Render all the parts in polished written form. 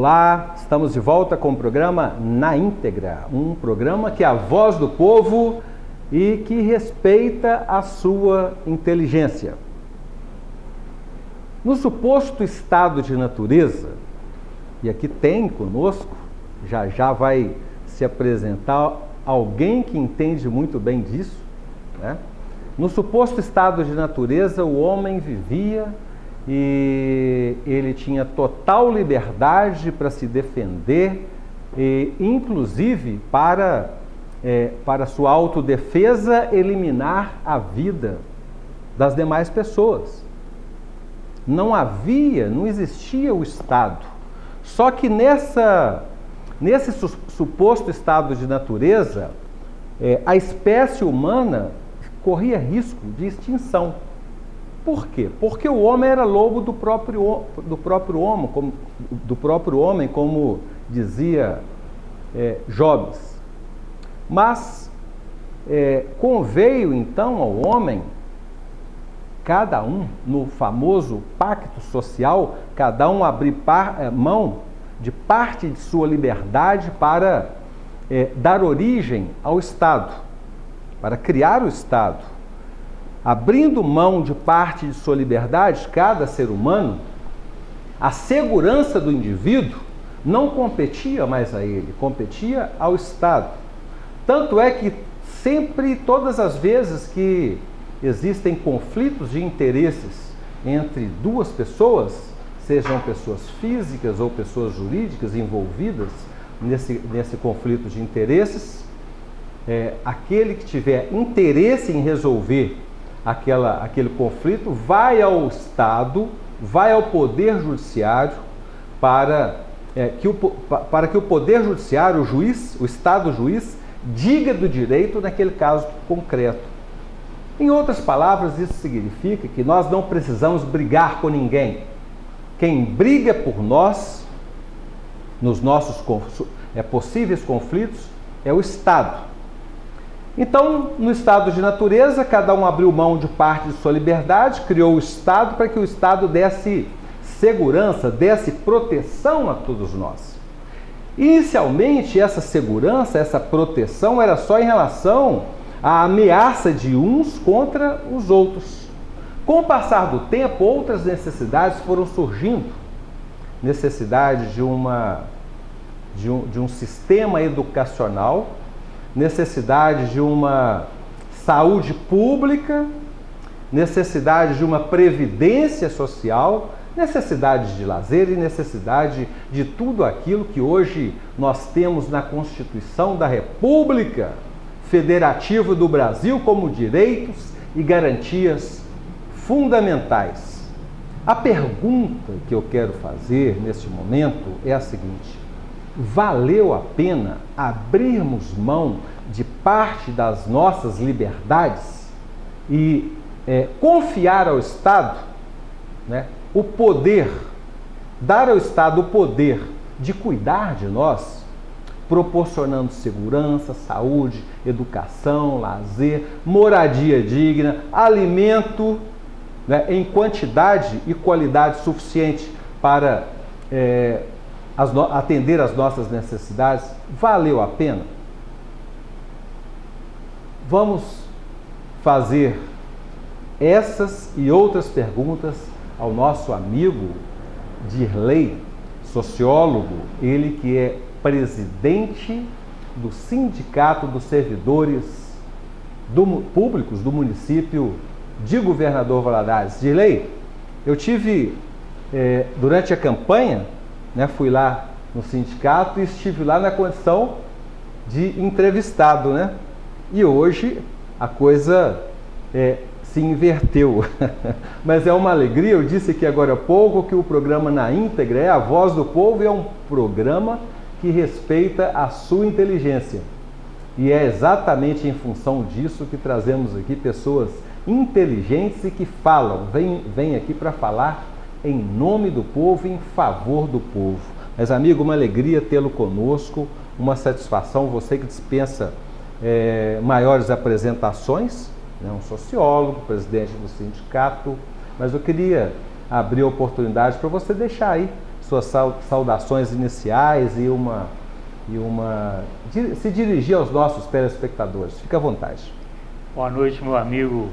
Olá, estamos de volta com o programa Na Íntegra, um programa que é a voz do povo e que respeita a sua inteligência. No suposto estado de natureza, e aqui tem conosco, já vai se apresentar alguém que entende muito bem disso, né? No suposto estado de natureza, o homem vivia e ele tinha total liberdade para se defender, e inclusive para sua autodefesa, eliminar a vida das demais pessoas. Não existia o Estado. Só que nesse suposto estado de natureza, a espécie humana corria risco de extinção. Por quê? Porque o homem era lobo do próprio homem, como dizia Jobs. Mas conveio então ao homem, cada um, no famoso pacto social, cada um abrir mão de parte de sua liberdade para dar origem ao Estado, para criar o Estado. Abrindo mão de parte de sua liberdade, cada ser humano, a segurança do indivíduo não competia mais a ele, competia ao Estado. Tanto é que sempre, todas as vezes que existem conflitos de interesses entre duas pessoas, sejam pessoas físicas ou pessoas jurídicas envolvidas nesse conflito de interesses, aquele que tiver interesse em resolver aquele conflito vai ao Estado, vai ao Poder Judiciário para que o Poder Judiciário, o Estado juiz, diga do direito naquele caso concreto. Em outras palavras, isso significa que nós não precisamos brigar com ninguém. Quem briga por nós, nos nossos possíveis conflitos, é o Estado. Então, no estado de natureza, cada um abriu mão de parte de sua liberdade, criou o Estado para que o Estado desse segurança, desse proteção a todos nós. Inicialmente, essa segurança, essa proteção era só em relação à ameaça de uns contra os outros. Com o passar do tempo, outras necessidades foram surgindo. Necessidade de um sistema educacional, necessidade de uma saúde pública, necessidade de uma previdência social, necessidade de lazer e necessidade de tudo aquilo que hoje nós temos na Constituição da República Federativa do Brasil como direitos e garantias fundamentais. A pergunta que eu quero fazer neste momento é a seguinte: valeu a pena abrirmos mão de parte das nossas liberdades e confiar ao Estado, né, o poder, dar ao Estado o poder de cuidar de nós, proporcionando segurança, saúde, educação, lazer, moradia digna, alimento, né, em quantidade e qualidade suficiente para atender às nossas necessidades? Valeu a pena? Vamos fazer essas e outras perguntas ao nosso amigo Dirley, sociólogo, ele que é presidente do Sindicato dos Servidores Públicos do município de Governador Valadares. Dirley, eu tive, durante a campanha, né, fui lá no sindicato e estive lá na condição de entrevistado, né? E hoje a coisa se inverteu. Mas é uma alegria, eu disse aqui agora há pouco que o programa Na Íntegra é a voz do povo e é um programa que respeita a sua inteligência. E é exatamente em função disso que trazemos aqui pessoas inteligentes e que falam, vêm aqui para falar em nome do povo e em favor do povo. Mas, amigo, uma alegria tê-lo conosco, uma satisfação, você que dispensa maiores apresentações, né, um sociólogo, presidente do sindicato, mas eu queria abrir a oportunidade para você deixar aí suas saudações iniciais e se dirigir aos nossos telespectadores. Fique à vontade. Boa noite, meu amigo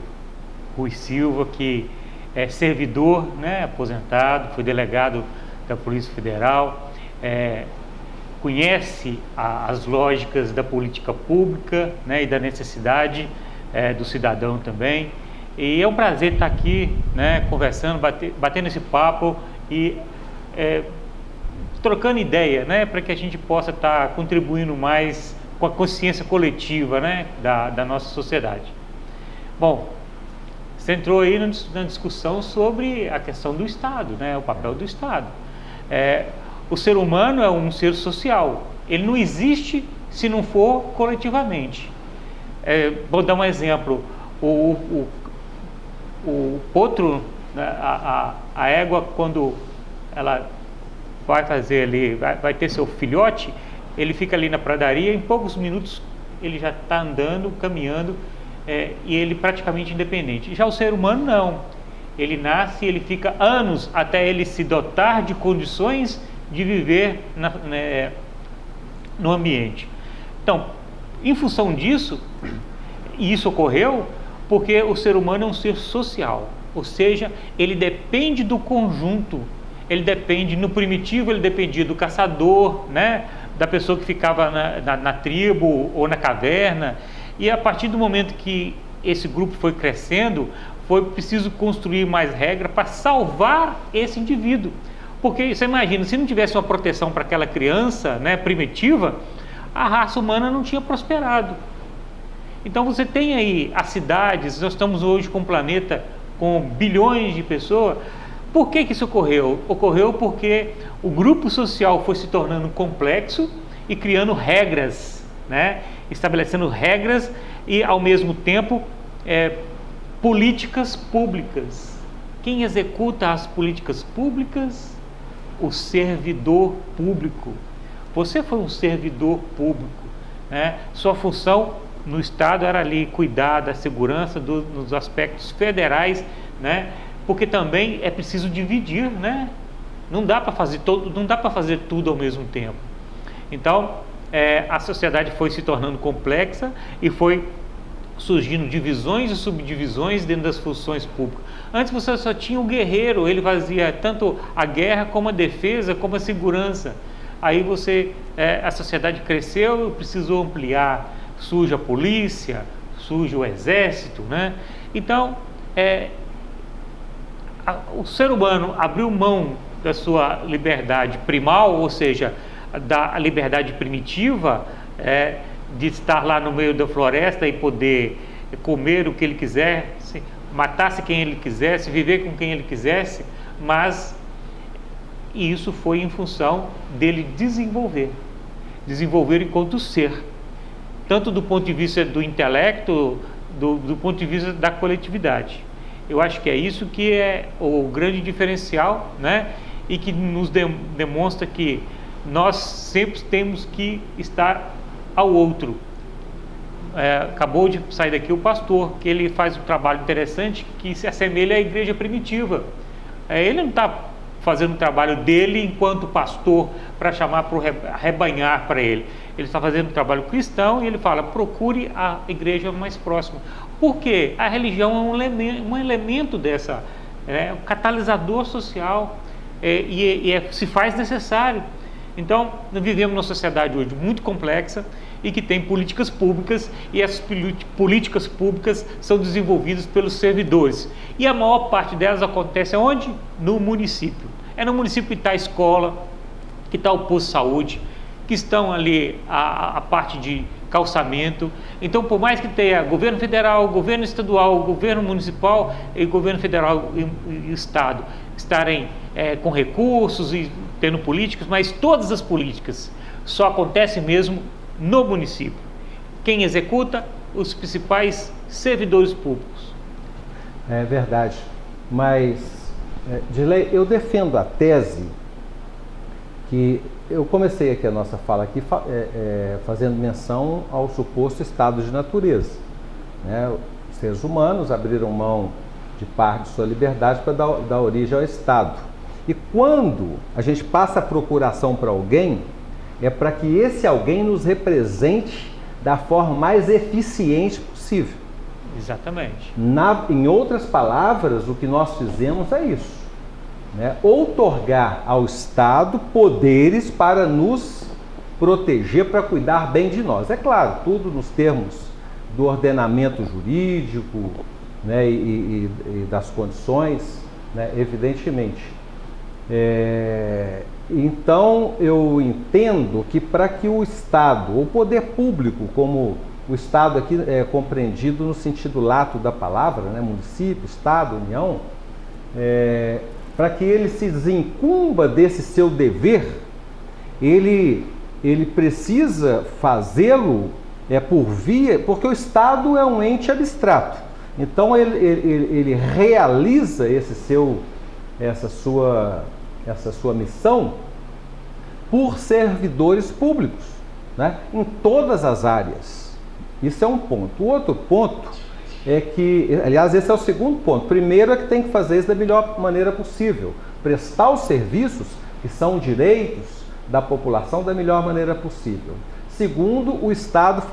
Rui Silva, que é servidor, né, aposentado, foi delegado da Polícia Federal, conhece as lógicas da política pública, né, e da necessidade do cidadão também. E é um prazer estar aqui, né, conversando, batendo esse papo e trocando ideia, né, para que a gente possa estar contribuindo mais com a consciência coletiva, né, da nossa sociedade. Bom, você entrou aí na discussão sobre a questão do Estado, né, o papel do Estado. O ser humano é um ser social, ele não existe se não for coletivamente. Vou dar um exemplo, o potro, né, a égua, quando ela vai fazer ali, vai ter seu filhote, ele fica ali na pradaria, em poucos minutos ele já está andando, caminhando, e ele praticamente independente. Já o ser humano não, ele nasce, ele fica anos até ele se dotar de condições de viver no ambiente. Então, em função disso, e isso ocorreu porque o ser humano é um ser social, ou seja, ele depende do conjunto, ele depende, no primitivo ele dependia do caçador, né, da pessoa que ficava na tribo ou na caverna, e a partir do momento que esse grupo foi crescendo, foi preciso construir mais regras para salvar esse indivíduo, porque você imagina, se não tivesse uma proteção para aquela criança, né, primitiva, a raça humana não tinha prosperado. Então você tem aí as cidades, nós estamos hoje com um planeta com bilhões de pessoas. Por que isso ocorreu? Ocorreu porque o grupo social foi se tornando complexo e criando regras, né? Estabelecendo regras e ao mesmo tempo políticas públicas. Quem executa as políticas públicas? O servidor público. Você foi um servidor público, né? Sua função no Estado era ali cuidar da segurança nos aspectos federais, né? Porque também é preciso dividir, né? Não dá para fazer tudo ao mesmo tempo. Então, a sociedade foi se tornando complexa e foi surgindo divisões e subdivisões dentro das funções públicas. Antes você só tinha o guerreiro, ele fazia tanto a guerra como a defesa, como a segurança. Aí a sociedade cresceu e precisou ampliar. Surge a polícia, surge o exército, né? Então, o ser humano abriu mão da sua liberdade primal, ou seja, da liberdade primitiva, de estar lá no meio da floresta e poder comer o que ele quisesse, matar-se quem ele quisesse, viver com quem ele quisesse, mas isso foi em função dele desenvolver enquanto ser, tanto do ponto de vista do intelecto, do ponto de vista da coletividade. Eu acho que é isso que é o grande diferencial, né? E que nos demonstra que nós sempre temos que estar ao outro. Acabou de sair daqui o pastor, que ele faz um trabalho interessante que se assemelha à igreja primitiva. Ele não está fazendo o trabalho dele enquanto pastor para chamar para arrebanhar para ele. Ele está fazendo um trabalho cristão e ele fala, procure a igreja mais próxima. Por quê? A religião é um elemento dessa, um catalisador social se faz necessário. Então, nós vivemos numa sociedade hoje muito complexa e que tem políticas públicas, e essas políticas públicas são desenvolvidas pelos servidores. E a maior parte delas acontece onde? No município. É no município que está a escola, que está o posto de saúde, que estão ali a parte de calçamento. Então, por mais que tenha governo federal, governo estadual, governo municipal e governo federal e estado estarem com recursos e tendo políticas, mas todas as políticas só acontecem mesmo no município. Quem executa? Os principais servidores públicos. É verdade, mas Dirley, eu defendo a tese que eu comecei aqui a nossa fala aqui fazendo menção ao suposto estado de natureza, né? Os seres humanos abriram mão de parte de sua liberdade para dar origem ao Estado. E quando a gente passa a procuração para alguém, é para que esse alguém nos represente da forma mais eficiente possível. Exatamente. Em outras palavras, o que nós fizemos é isso, né? Outorgar ao Estado poderes para nos proteger, para cuidar bem de nós. É claro, tudo nos termos do ordenamento jurídico, né, e das condições, né, evidentemente. Então, eu entendo que para que o Estado, o poder público, como o Estado aqui é compreendido no sentido lato da palavra, né, município, Estado, União, para que ele se desincumba desse seu dever, ele precisa fazê-lo por via, porque o Estado é um ente abstrato. Então ele realiza essa sua missão por servidores públicos, né, em todas as áreas. Isso é um ponto. O outro ponto é que, aliás, esse é o segundo ponto. Primeiro é que tem que fazer isso da melhor maneira possível, prestar os serviços que são direitos da população da melhor maneira possível. Segundo, o Estado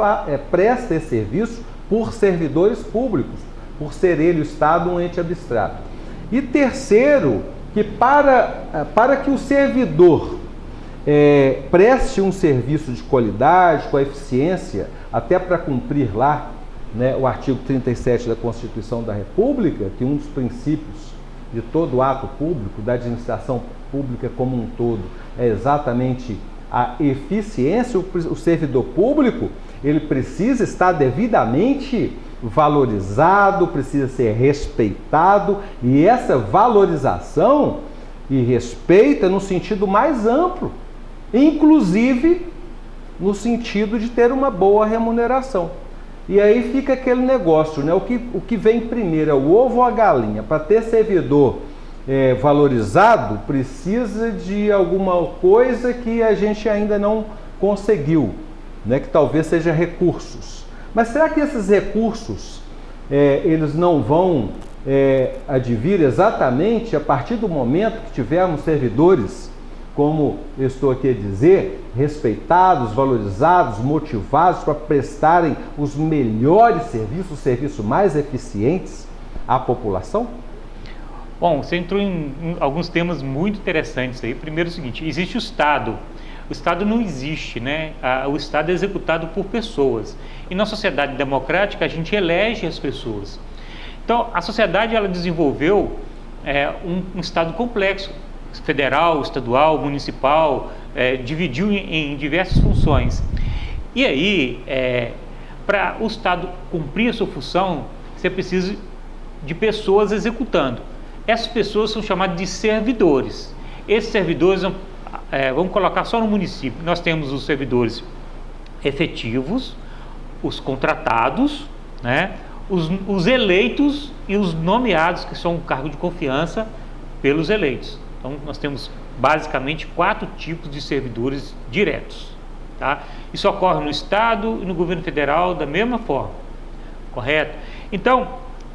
presta esse serviço por servidores públicos, por ser ele, o Estado, um ente abstrato. E terceiro, que para que o servidor preste um serviço de qualidade, com a eficiência, até para cumprir lá, né, o artigo 37 da Constituição da República, que um dos princípios de todo ato público, da administração pública como um todo, é exatamente a eficiência. O servidor público, ele precisa estar devidamente valorizado, precisa ser respeitado, e essa valorização e respeito é no sentido mais amplo, inclusive no sentido de ter uma boa remuneração. E aí fica aquele negócio, né? O que vem primeiro, é o ovo ou a galinha? Para ter servidor valorizado, precisa de alguma coisa que a gente ainda não conseguiu, né? Que talvez seja recursos. Mas será que esses recursos eles não vão advir exatamente a partir do momento que tivermos servidores, como eu estou aqui a dizer, respeitados, valorizados, motivados para prestarem os melhores serviços, os serviços mais eficientes à população? Bom, você entrou em alguns temas muito interessantes aí. Primeiro é o seguinte: existe o Estado. O Estado não existe, né? O Estado é executado por pessoas. E na sociedade democrática a gente elege as pessoas. Então a sociedade ela desenvolveu um Estado complexo, federal, estadual, municipal, dividiu em diversas funções. E aí, para o Estado cumprir a sua função, você precisa de pessoas executando. Essas pessoas são chamadas de servidores. Esses servidores, vamos colocar só no município, nós temos os servidores efetivos, os contratados, né, os eleitos e os nomeados, que são um cargo de confiança pelos eleitos. Então, nós temos basicamente 4 tipos de servidores diretos. Tá? Isso ocorre no Estado e no governo federal da mesma forma, correto? Então,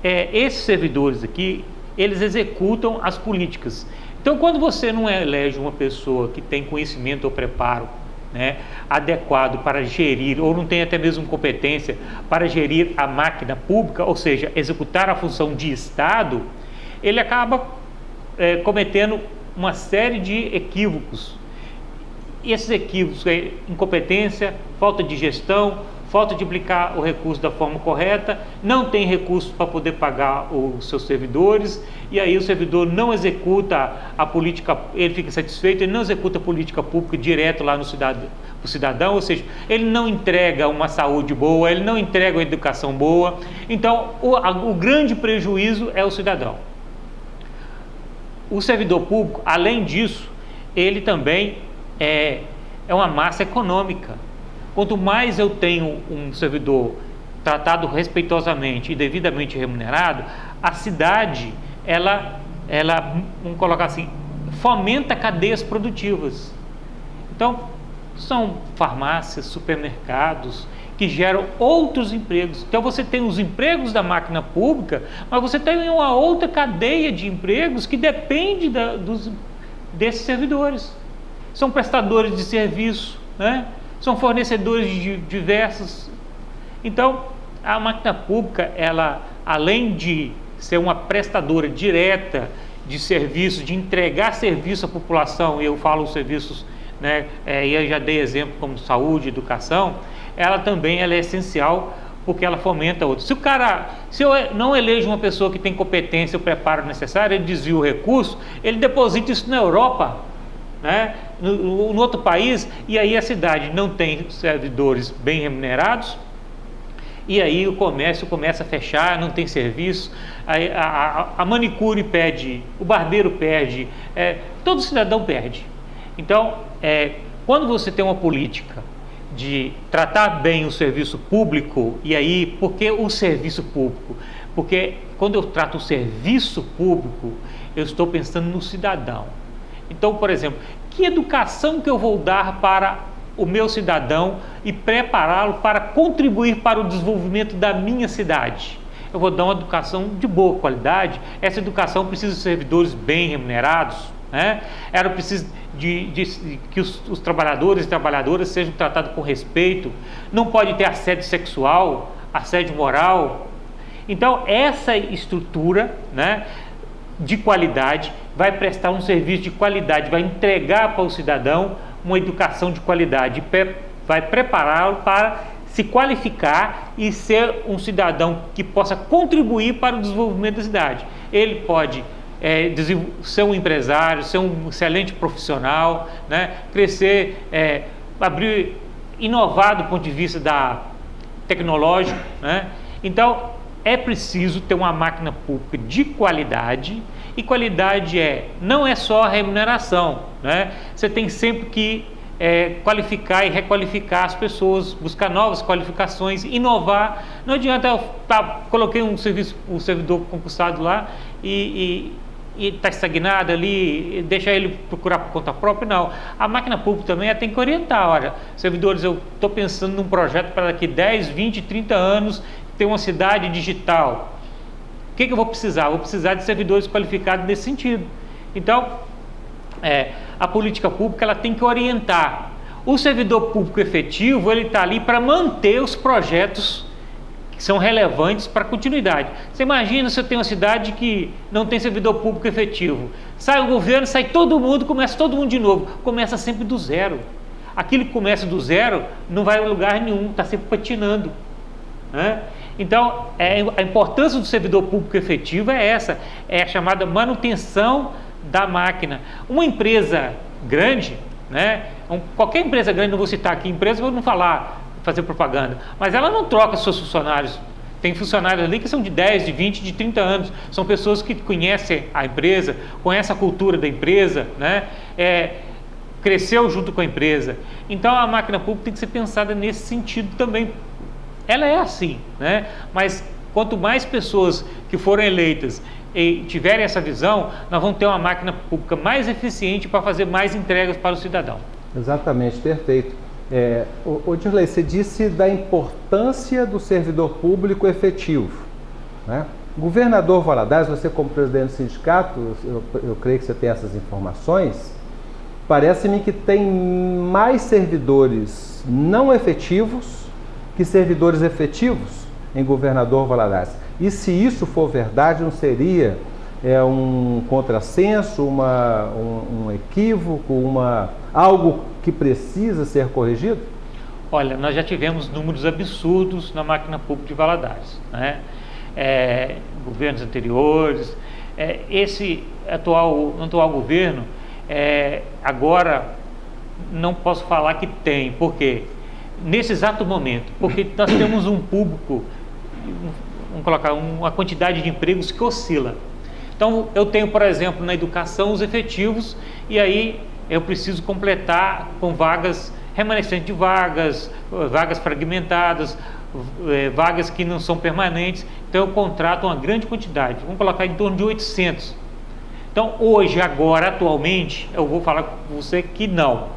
esses servidores aqui, eles executam as políticas. Então, quando você não elege uma pessoa que tem conhecimento ou preparo, né, adequado para gerir, ou não tem até mesmo competência para gerir a máquina pública, ou seja, executar a função de Estado, ele acaba cometendo uma série de equívocos. E esses equívocos é incompetência, falta de gestão, falta de aplicar o recurso da forma correta, não tem recursos para poder pagar os seus servidores, e aí o servidor não executa a política, ele fica satisfeito, ele não executa a política pública direto lá no cidadão, ou seja, ele não entrega uma saúde boa, ele não entrega uma educação boa. Então o grande prejuízo é o cidadão. O servidor público, além disso, ele também é uma massa econômica. Quanto mais eu tenho um servidor tratado respeitosamente e devidamente remunerado, a cidade, ela vamos colocar assim, fomenta cadeias produtivas. Então, são farmácias, supermercados, que geram outros empregos. Então você tem os empregos da máquina pública, mas você tem uma outra cadeia de empregos que depende desses servidores. São prestadores de serviço, né? São fornecedores de diversos. Então, a máquina pública, ela, além de ser uma prestadora direta de serviços, de entregar serviço à população, e eu falo serviços, né, e eu já dei exemplo como saúde, educação, ela também é essencial porque ela fomenta outros. Se eu não elejo uma pessoa que tem competência, o preparo necessário, ele desvia o recurso, ele deposita isso na Europa, né, no outro país, e aí a cidade não tem servidores bem remunerados, e aí o comércio começa a fechar, não tem serviço, a manicure perde, o barbeiro perde, todo cidadão perde. Então, quando você tem uma política de tratar bem o serviço público, e aí, por que o serviço público? Porque quando eu trato o serviço público, eu estou pensando no cidadão. Então, por exemplo, que educação que eu vou dar para o meu cidadão e prepará-lo para contribuir para o desenvolvimento da minha cidade? Eu vou dar uma educação de boa qualidade. Essa educação precisa de servidores bem remunerados, né? Ela precisa que os trabalhadores e trabalhadoras sejam tratados com respeito. Não pode ter assédio sexual, assédio moral. Então, essa estrutura, né, de qualidade vai prestar um serviço de qualidade, vai entregar para o cidadão uma educação de qualidade, vai prepará-lo para se qualificar e ser um cidadão que possa contribuir para o desenvolvimento da cidade. Ele pode ser um empresário, ser um excelente profissional, né? Crescer, inovar do ponto de vista tecnológico, né? Então, é preciso ter uma máquina pública de qualidade, e qualidade não é só a remuneração, né? Você tem sempre que qualificar e requalificar as pessoas, buscar novas qualificações, inovar. Não adianta eu coloquei um servidor concursado lá e está estagnado ali, deixa ele procurar por conta própria. Não, a máquina pública também tem que orientar. Olha, servidores, eu estou pensando num projeto para daqui 10, 20, 30 anos ter uma cidade digital. O que eu vou precisar? Vou precisar de servidores qualificados nesse sentido. Então, a política pública ela tem que orientar. O servidor público efetivo, ele está ali para manter os projetos que são relevantes para a continuidade. Você imagina se eu tenho uma cidade que não tem servidor público efetivo. Sai o governo, sai todo mundo, começa todo mundo de novo. Começa sempre do zero. Aquilo que começa do zero não vai a lugar nenhum, está sempre patinando, né? Então, a importância do servidor público efetivo é essa, é a chamada manutenção da máquina. Uma empresa grande, né? Qualquer empresa grande, não vou citar aqui empresa, vou não fazer propaganda, mas ela não troca seus funcionários. Tem funcionários ali que são de 10, de 20, de 30 anos. São pessoas que conhecem a empresa, conhecem a cultura da empresa, né? Cresceu junto com a empresa. Então, a máquina pública tem que ser pensada nesse sentido também. Ela é assim, né? Mas quanto mais pessoas que forem eleitas e tiverem essa visão, nós vamos ter uma máquina pública mais eficiente para fazer mais entregas para o cidadão. Exatamente, perfeito. Dirley, você disse da importância do servidor público efetivo, né? Governador Valadares, você como presidente do sindicato, eu creio que você tem essas informações, parece-me que tem mais servidores não efetivos que servidores efetivos em Governador Valadares. E se isso for verdade, não seria um contrassenso, um equívoco, algo que precisa ser corrigido? Olha, nós já tivemos números absurdos na máquina pública de Valadares, né? Governos anteriores, esse atual governo, agora não posso falar que tem, por quê? Nesse exato momento, porque nós temos um público, vamos colocar, uma quantidade de empregos que oscila. Então, eu tenho, por exemplo, na educação os efetivos, e aí eu preciso completar com vagas, remanescente de vagas fragmentadas, vagas que não são permanentes. Então, eu contrato uma grande quantidade, vamos colocar em torno de 800. Então, hoje, agora, atualmente, eu vou falar com você que não,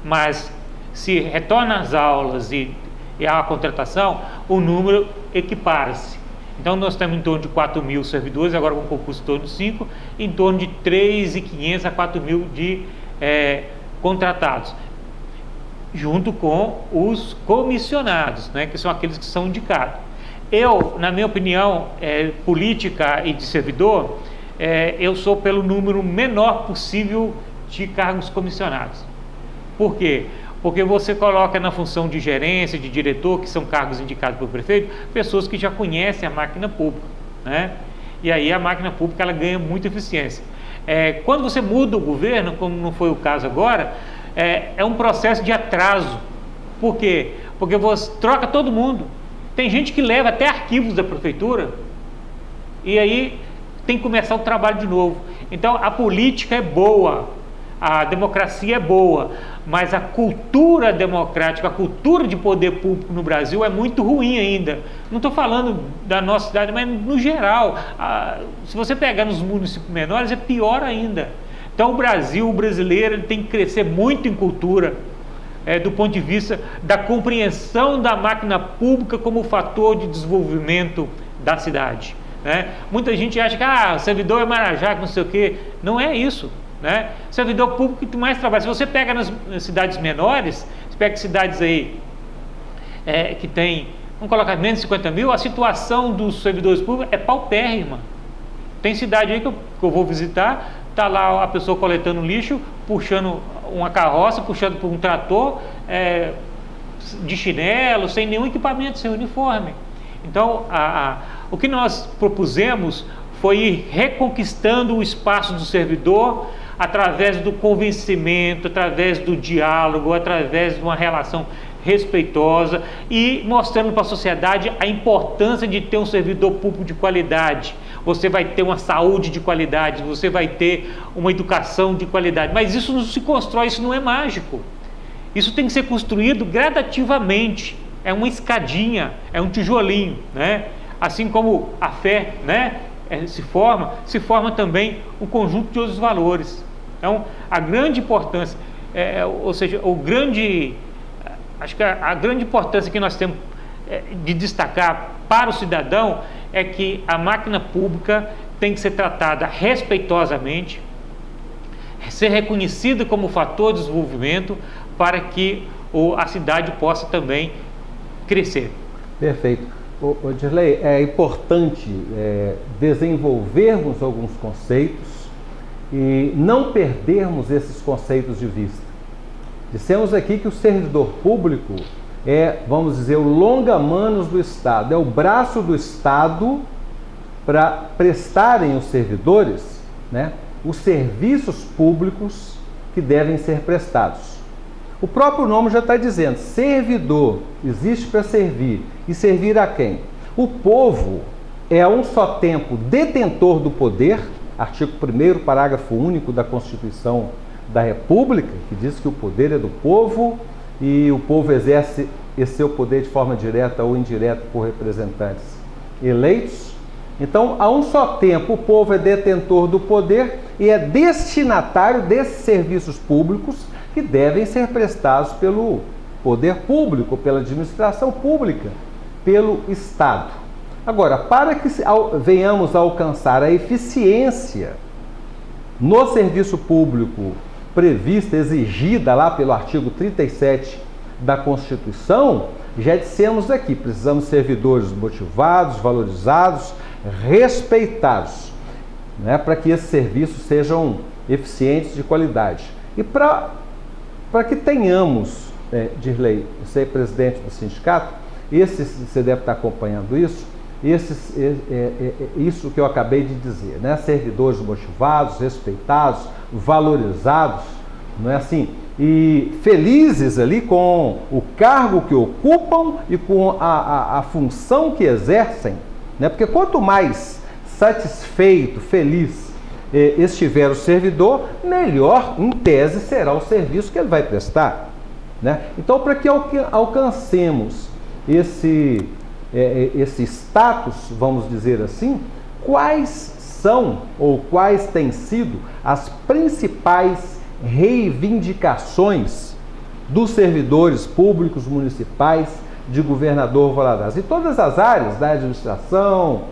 mas se retorna às aulas e há a contratação, o número equipara-se. Então nós temos em torno de 4.000 servidores, agora com concurso em torno de 5, em torno de 3.500 a 4.000 de contratados, junto com os comissionados, né, que são aqueles que são indicados. Eu, na minha opinião, política e de servidor, eu sou pelo número menor possível de cargos comissionados. Por quê? Porque você coloca na função de gerência, de diretor, que são cargos indicados pelo prefeito, pessoas que já conhecem a máquina pública, né? E aí a máquina pública ela ganha muita eficiência. Quando você muda o governo, como não foi o caso agora, é um processo de atraso. Por quê? Porque você troca todo mundo. Tem gente que leva até arquivos da prefeitura e aí tem que começar o trabalho de novo. Então a política é boa, a democracia é boa, mas a cultura democrática, a cultura de poder público no Brasil é muito ruim ainda. Não estou falando da nossa cidade, mas no geral. Se você pegar nos municípios menores, é pior ainda. Então o brasileiro, ele tem que crescer muito em cultura, do ponto de vista da compreensão da máquina pública como fator de desenvolvimento da cidade, né? Muita gente acha que o servidor é Marajá, que não sei o quê. Não é isso, né? Servidor público que mais trabalha. Se você pega nas cidades menores, você pega cidades aí que tem, vamos colocar, menos de 50 mil, a situação dos servidores públicos é paupérrima. Tem cidade aí que eu vou visitar, está lá a pessoa coletando lixo, puxando uma carroça, puxando por um trator, de chinelo, sem nenhum equipamento, sem uniforme. Então, o que nós propusemos foi ir reconquistando o espaço do servidor através do convencimento, através do diálogo, através de uma relação respeitosa e mostrando para a sociedade a importância de ter um servidor público de qualidade. Você vai ter uma saúde de qualidade, você vai ter uma educação de qualidade, mas isso não se constrói, isso não é mágico. Isso tem que ser construído gradativamente, é uma escadinha, é um tijolinho, né? Assim como a fé, né, se forma também um conjunto de outros valores. Então, a grande importância, acho que a grande importância que nós temos de destacar para o cidadão é que a máquina pública tem que ser tratada respeitosamente, ser reconhecida como fator de desenvolvimento para que a cidade possa também crescer. Perfeito. Dirley, é importante desenvolvermos alguns conceitos e não perdermos esses conceitos de vista. Dissemos aqui que o servidor público vamos dizer, o longa-manos do Estado, é o braço do Estado para prestarem os servidores, né, os serviços públicos que devem ser prestados. O próprio nome já está dizendo, servidor, existe para servir. E servir a quem? O povo é a um só tempo detentor do poder, artigo 1º, parágrafo único da Constituição da República, que diz que o poder é do povo e o povo exerce esse seu poder de forma direta ou indireta por representantes eleitos. Então, a um só tempo, o povo é detentor do poder e é destinatário desses serviços públicos que devem ser prestados pelo poder público, pela administração pública, pelo Estado. Agora, para que venhamos a alcançar a eficiência no serviço público prevista, exigida lá pelo artigo 37 da Constituição, já dissemos aqui, precisamos de servidores motivados, valorizados, respeitados, né, para que esses serviços sejam eficientes de qualidade. E para que tenhamos, Dirley, você é presidente do sindicato, você deve estar acompanhando isso, isso que eu acabei de dizer, né? Servidores motivados, respeitados, valorizados, não é assim? E felizes ali com o cargo que ocupam e com a função que exercem, né? Porque quanto mais satisfeito, feliz estiver o servidor, melhor, em tese, será o serviço que ele vai prestar, né? Então, para que alcancemos esse status, vamos dizer assim, quais são ou quais têm sido as principais reivindicações dos servidores públicos municipais de Governador Valadares. E todas as áreas da administração,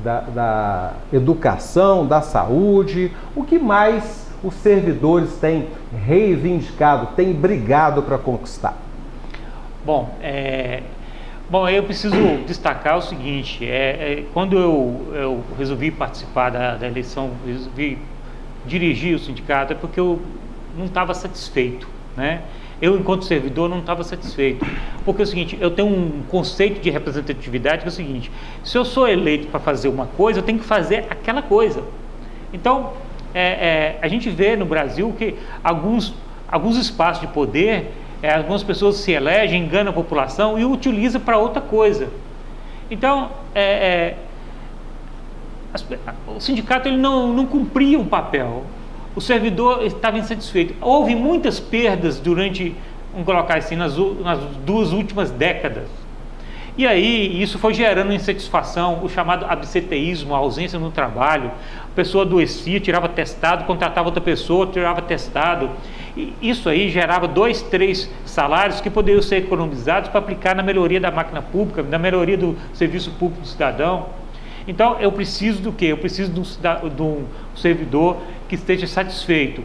da educação, da saúde, o que mais os servidores têm reivindicado, têm brigado para conquistar? Bom, eu preciso destacar o seguinte, quando eu resolvi participar da eleição, resolvi dirigir o sindicato, é porque eu não estava satisfeito, né? Eu, enquanto servidor, não estava satisfeito, porque é o seguinte, eu tenho um conceito de representatividade que é o seguinte, se eu sou eleito para fazer uma coisa, eu tenho que fazer aquela coisa. Então, a gente vê no Brasil que alguns espaços de poder, algumas pessoas se elegem, enganam a população e utilizam para outra coisa. Então, o sindicato ele não cumpria um papel. O servidor estava insatisfeito. Houve muitas perdas durante, vamos colocar assim, nas 2 últimas décadas. E aí, isso foi gerando insatisfação, o chamado absenteísmo, a ausência no trabalho. A pessoa adoecia, tirava atestado, contratava outra pessoa, tirava atestado. E isso aí gerava 2, 3 salários que poderiam ser economizados para aplicar na melhoria da máquina pública, na melhoria do serviço público do cidadão. Então, eu preciso do quê? Eu preciso de um servidor que esteja satisfeito.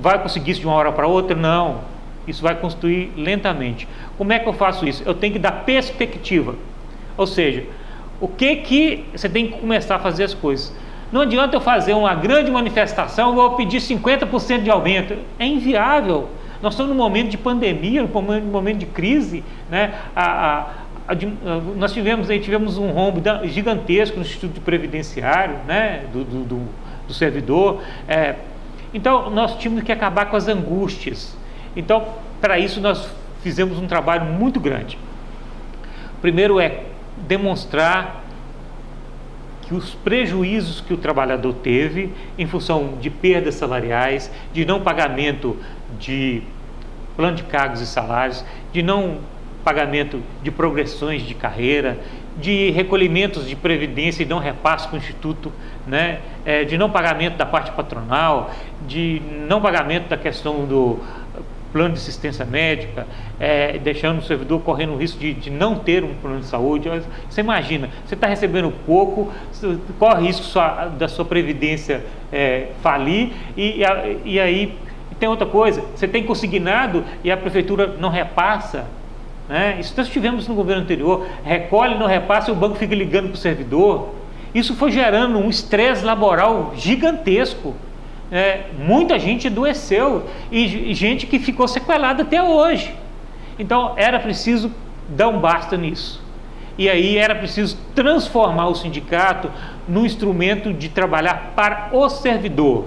Vai conseguir isso de uma hora para outra? Não. Isso vai construir lentamente. Como é que eu faço isso? Eu tenho que dar perspectiva. Ou seja, o que você tem que começar a fazer as coisas. Não adianta eu fazer uma grande manifestação, vou pedir 50% de aumento. É inviável. Nós estamos num momento de pandemia, num momento de crise, né? Nós tivemos um rombo gigantesco no Instituto Previdenciário, né, do servidor. Então, nós tínhamos que acabar com as angústias. Então, para isso, nós fizemos um trabalho muito grande. Primeiro demonstrar que os prejuízos que o trabalhador teve em função de perdas salariais, de não pagamento de plano de cargos e salários, de não pagamento de progressões de carreira, de recolhimentos de previdência e não repasse para o Instituto, né? De não pagamento da parte patronal, de não pagamento da questão do plano de assistência médica, deixando o servidor correndo o risco de não ter um plano de saúde. Você imagina, você está recebendo pouco, corre risco da sua previdência falir, e aí tem outra coisa, você tem consignado e a prefeitura não repassa, né? Isso nós tivemos no governo anterior, recolhe, não repassa e o banco fica ligando para o servidor. Isso foi gerando um estresse laboral gigantesco. Muita gente adoeceu e gente que ficou sequelada até hoje. Então era preciso dar um basta nisso. E aí era preciso transformar o sindicato num instrumento de trabalhar para o servidor,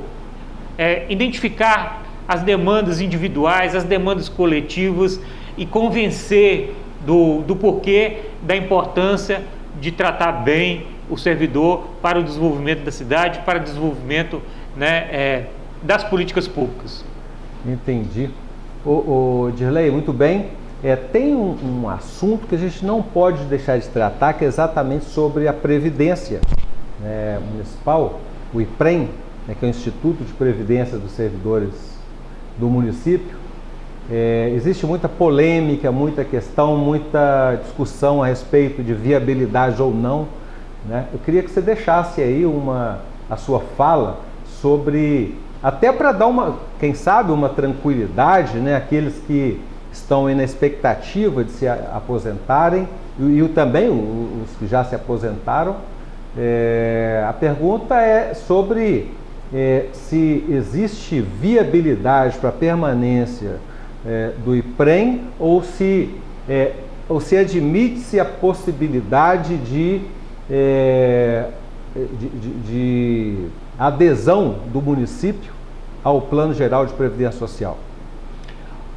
identificar as demandas individuais, as demandas coletivas e convencer do porquê da importância de tratar bem o servidor para o desenvolvimento da cidade, para o desenvolvimento, né, das políticas públicas. Entendi. Dirley, muito bem. Tem um assunto que a gente não pode deixar de tratar, que é exatamente sobre a Previdência Municipal, o IPREM, que é o Instituto de Previdência dos Servidores do município. Existe muita polêmica, muita questão, muita discussão a respeito de viabilidade ou não, né? Eu queria que você deixasse aí a sua fala sobre, até para dar quem sabe, uma tranquilidade, né? Aqueles que estão aí na expectativa de se aposentarem e também os que já se aposentaram. A pergunta é sobre se existe viabilidade para a permanência do IPREM ou se admite-se a possibilidade de adesão do município ao Plano Geral de Previdência Social.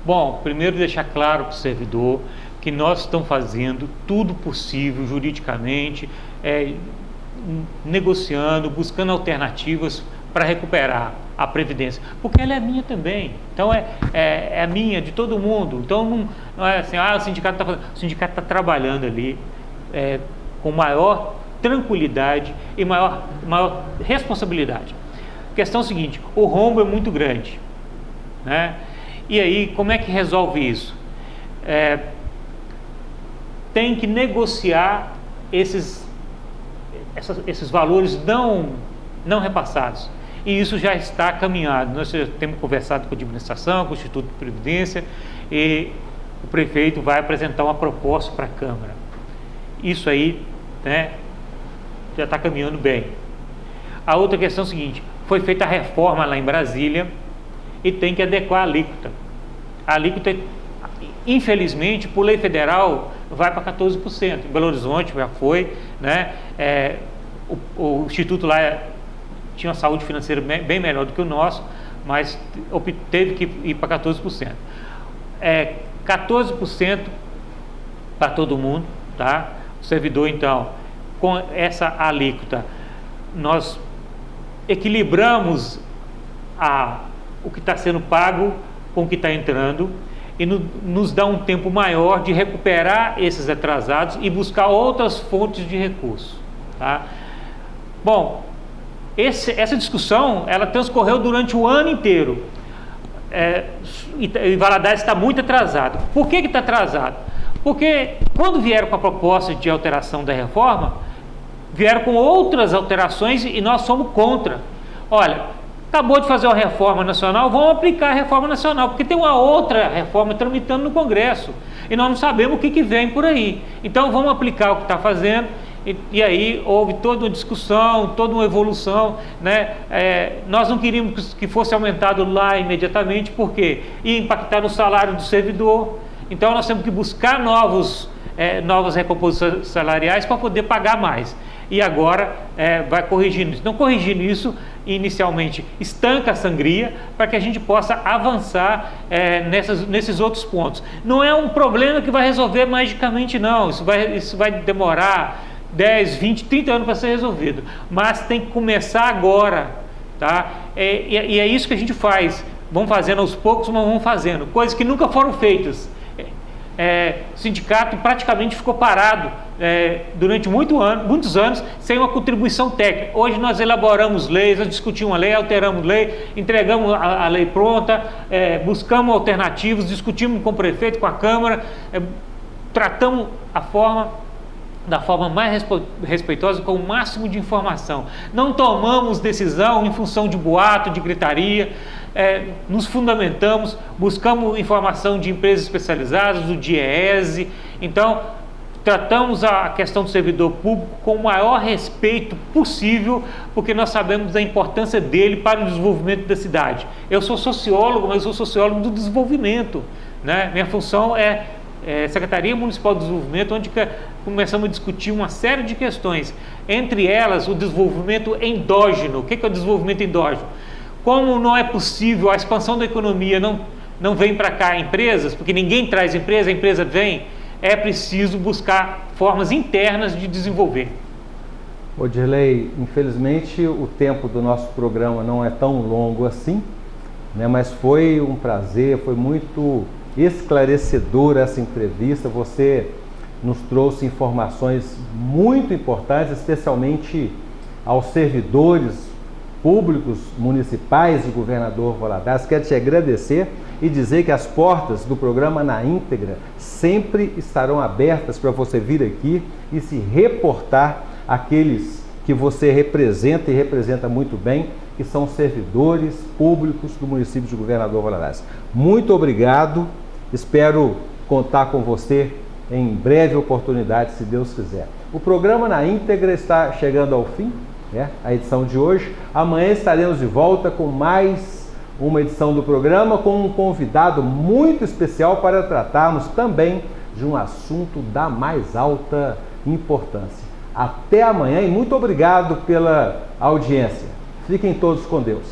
Bom, primeiro deixar claro para o servidor que nós estamos fazendo tudo possível juridicamente, negociando, buscando alternativas para recuperar a Previdência, porque ela é minha também, então é minha, de todo mundo. Então não é assim, o sindicato está fazendo, o sindicato está trabalhando ali com maior tranquilidade e maior responsabilidade. A questão é a seguinte: o rombo é muito grande, né? E aí, como é que resolve isso? tem que negociar esses valores não repassados. E isso já está caminhado. Nós já temos conversado com a administração, com o Instituto de Previdência, e o prefeito vai apresentar uma proposta para a Câmara. Isso aí, né, já está caminhando bem. A outra questão é a seguinte: foi feita a reforma lá em Brasília e tem que adequar a alíquota. A alíquota, infelizmente, por lei federal, vai para 14%. Em Belo Horizonte já foi, né? O Instituto lá tinha uma saúde financeira bem melhor do que o nosso, mas teve que ir para 14%. 14% para todo mundo, tá? O servidor, então, com essa alíquota, nós equilibramos o que está sendo pago com o que está entrando e nos dá um tempo maior de recuperar esses atrasados e buscar outras fontes de recurso, tá? Bom, essa discussão, ela transcorreu durante o ano inteiro. E Valadares está muito atrasado. Por que está atrasado? Porque quando vieram com a proposta de alteração da reforma, vieram com outras alterações e nós somos contra. Olha, acabou de fazer uma reforma nacional, vamos aplicar a reforma nacional, porque tem uma outra reforma tramitando no Congresso e nós não sabemos o que vem por aí. Então vamos aplicar o que está fazendo. E aí houve toda uma discussão, toda uma evolução, né? Nós não queríamos que fosse aumentado lá imediatamente, porque ia impactar no salário do servidor. Então nós temos que buscar novas recomposições salariais para poder pagar mais. E agora vai corrigindo isso. Não corrigindo isso, inicialmente estanca a sangria, para que a gente possa avançar nesses outros pontos. Não é um problema que vai resolver magicamente, não. Isso vai demorar 10, 20, 30 anos para ser resolvido, mas tem que começar agora, tá? E é isso que a gente faz. Vamos fazendo aos poucos, mas vamos fazendo coisas que nunca foram feitas. O sindicato praticamente ficou parado durante muitos anos sem uma contribuição técnica. Hoje nós elaboramos leis, nós discutimos a lei, alteramos lei, entregamos a lei pronta, buscamos alternativas, discutimos com o prefeito, com a Câmara, tratamos da forma mais respeitosa, com o máximo de informação. Não tomamos decisão em função de boato, de gritaria, nos fundamentamos, buscamos informação de empresas especializadas, do DIEESE. Então, tratamos a questão do servidor público com o maior respeito possível, porque nós sabemos da importância dele para o desenvolvimento da cidade. Eu sou sociólogo, mas sou sociólogo do desenvolvimento, né? Minha função é Secretaria Municipal de Desenvolvimento, onde começamos a discutir uma série de questões, entre elas o desenvolvimento endógeno. O que é o desenvolvimento endógeno? Como não é possível, a expansão da economia não vem para cá empresas, porque ninguém traz empresa, a empresa vem, é preciso buscar formas internas de desenvolver. Odirley, infelizmente o tempo do nosso programa não é tão longo assim, né? Mas foi um prazer, foi muito esclarecedora essa entrevista. Você nos trouxe informações muito importantes, especialmente aos servidores públicos municipais de Governador Valadares. Quero te agradecer e dizer que as portas do programa Na Íntegra sempre estarão abertas para você vir aqui e se reportar àqueles que você representa e representa muito bem, que são servidores públicos do município de Governador Valadares. Muito obrigado, espero contar com você em breve oportunidade, se Deus quiser. O programa Na Íntegra está chegando ao fim, a edição de hoje. Amanhã estaremos de volta com mais uma edição do programa, com um convidado muito especial para tratarmos também de um assunto da mais alta importância. Até amanhã e muito obrigado pela audiência. Fiquem todos com Deus.